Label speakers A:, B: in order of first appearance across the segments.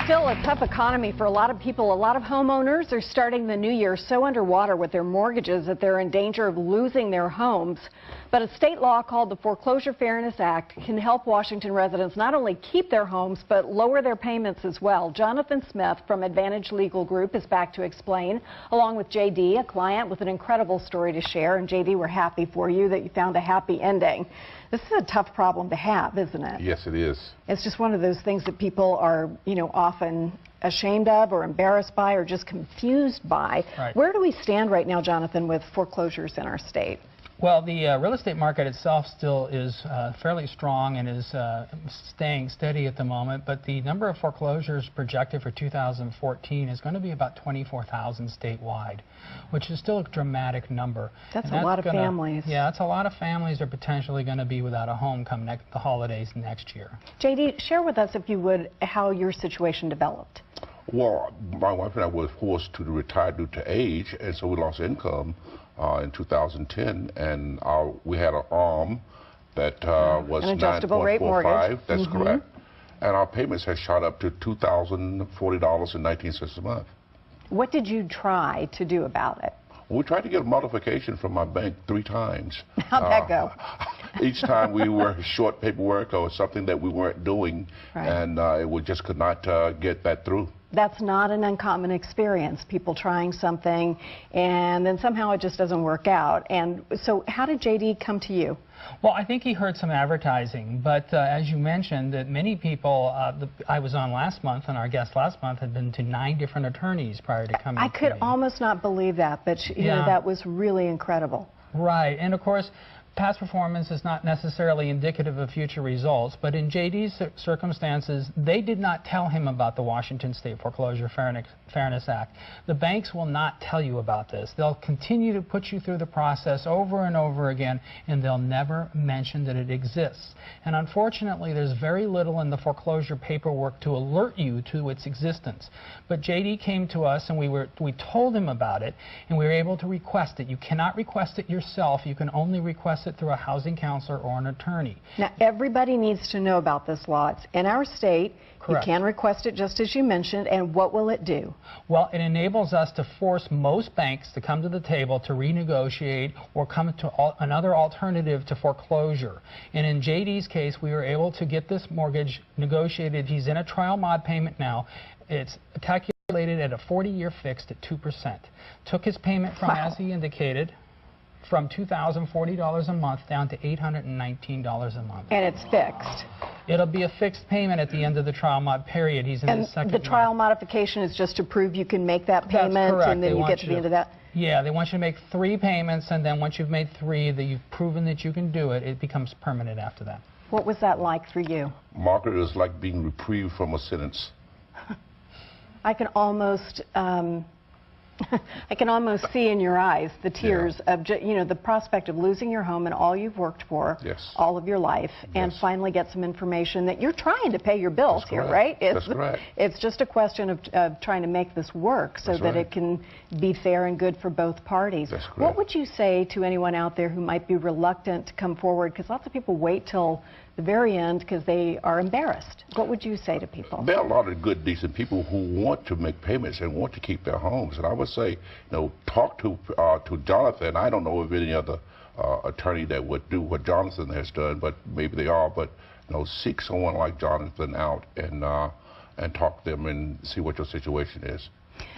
A: Still a tough economy for a lot of people. A lot of homeowners are starting the new year so underwater with their mortgages that they're in danger of losing their homes. But a state law called the Foreclosure Fairness Act can help Washington residents not only keep their homes, but lower their payments as well. Jonathan Smith from Advantage Legal Group is back to explain, along with JD, a client with an incredible story to share. And JD, we're happy for you that you found a happy ending. This is a tough problem to have, isn't it?
B: Yes, it is.
A: It's just one of those things that people are, often ashamed of or embarrassed by or just confused by.
C: Right.
A: Where do we stand right now, Jonathan, with foreclosures in our state?
C: Well, the real estate market itself still is fairly strong and is staying steady at the moment, but the number of foreclosures projected for 2014 is going to be about 24,000 statewide, which is still a dramatic number.
A: That's a lot of families.
C: Yeah, that's a lot of families are potentially going to be without a home come the holidays next year.
A: JD, share with us, if you would, how your situation developed.
B: Well, my wife and I were forced to retire due to age, and so we lost income in 2010, and we had an ARM that was
A: an adjustable rate mortgage.
B: 9.45. That's correct. And our payments had shot up to $2,040.19 a month.
A: What did you try to do about it?
B: We tried to get a modification from my bank 3 times.
A: How'd that go?
B: Each time we were short paperwork or something that we weren't doing,
A: right.
B: And we just could not get that through.
A: That's not an uncommon experience, people trying something and then somehow it just doesn't work out. And so how did JD come to you?
C: Well, I think he heard some advertising, but as you mentioned, that many people, I was on last month, and our guest last month had been to 9 different attorneys prior to coming
A: I could almost not believe that, but that was really incredible.
C: Right, and of course, past performance is not necessarily indicative of future results, but in JD's circumstances, they did not tell him about the Washington State Foreclosure Fairness Act. The banks will not tell you about this. They'll continue to put you through the process over and over again, and they'll never mention that it exists. And unfortunately, there's very little in the foreclosure paperwork to alert you to its existence. But JD came to us, and we told him about it, and we were able to request it. You cannot request it yourself. You can only request it through a housing counselor or an attorney.
A: Now, everybody needs to know about this law. It's in our state.
C: Correct.
A: You can request it just as you mentioned, and what will it do?
C: Well, it enables us to force most banks to come to the table to renegotiate or come to another alternative to foreclosure. And in JD's case, we were able to get this mortgage negotiated. He's in a trial mod payment now. It's calculated at a 40-year fixed at 2%. Took his payment from, as he indicated, from $2,040 a month down to $819 a month.
A: And it's fixed.
C: It'll be a fixed payment at the end of the trial mod period. He's in his second
A: the trial
C: month.
A: modification is just to prove you can make that payment.
C: That's correct.
A: And then you get to the end of that?
C: Yeah, they want you to make 3 payments, and then once you've made 3, that you've proven that you can do it, it becomes permanent after that.
A: What was that like for you?
B: Margaret, it was like being reprieved from a sentence.
A: I can almost I can almost see in your eyes the tears of, the prospect of losing your home and all you've worked for all of your life, and finally get some information that you're trying to pay your bills here, right?
B: That's correct.
A: It's just a question of trying to make this work so that it can be fair and good for both parties.
B: That's correct.
A: What would you say to anyone out there who might be reluctant to come forward? Because lots of people wait till the very end because they are embarrassed. What would you say to people?
B: There are a lot of good, decent people who want to make payments and want to keep their homes. And I would say, talk to Jonathan. I don't know of any other attorney that would do what Jonathan has done, but maybe they are. But seek someone like Jonathan out and talk to them and see what your situation is.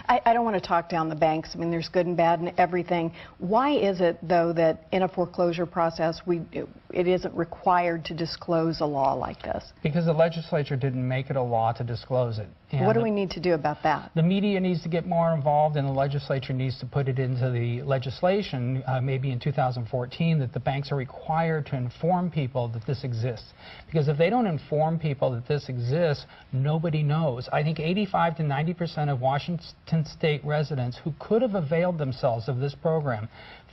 A: I don't want to talk down the banks. I mean, there's good and bad and everything. Why is it, though, that in a foreclosure process it isn't required to disclose a law like this?
C: Because the legislature didn't make it a law to disclose it. And
A: what do we need to do about that?
C: The media needs to get more involved, and the legislature needs to put it into the legislation, maybe in 2014, that the banks are required to inform people that this exists. Because if they don't inform people that this exists, nobody knows. I think 85 to 90% of Washington State residents who could have availed themselves of this program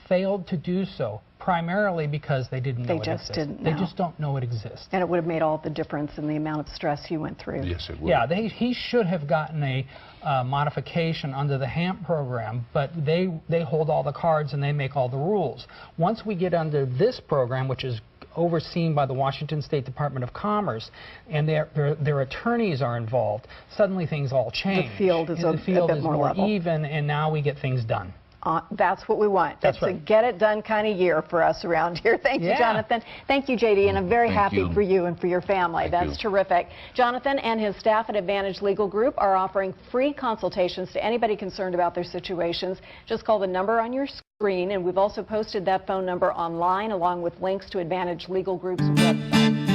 C: failed to do so, primarily because they didn't know it existed. They just don't know it exists.
A: And it would have made all the difference in the amount of stress he went through.
B: Yes, it would.
C: Yeah, he should have gotten a modification under the HAMP program, but they hold all the cards and they make all the rules. Once we get under this program, which is overseen by the Washington State Department of Commerce, and their attorneys are involved, suddenly things all change.
A: The field is a bit more level.
C: Even, and now we get things done.
A: That's what we want.
C: That's
A: It's
C: right.
A: a get it done kind of year for us around here. Thank you, Jonathan. Thank you, JD, and I'm very happy for you and for your family. That's terrific. Jonathan and his staff at Advantage Legal Group are offering free consultations to anybody concerned about their situations. Just call the number on your screen, and we've also posted that phone number online along with links to Advantage Legal Group's website.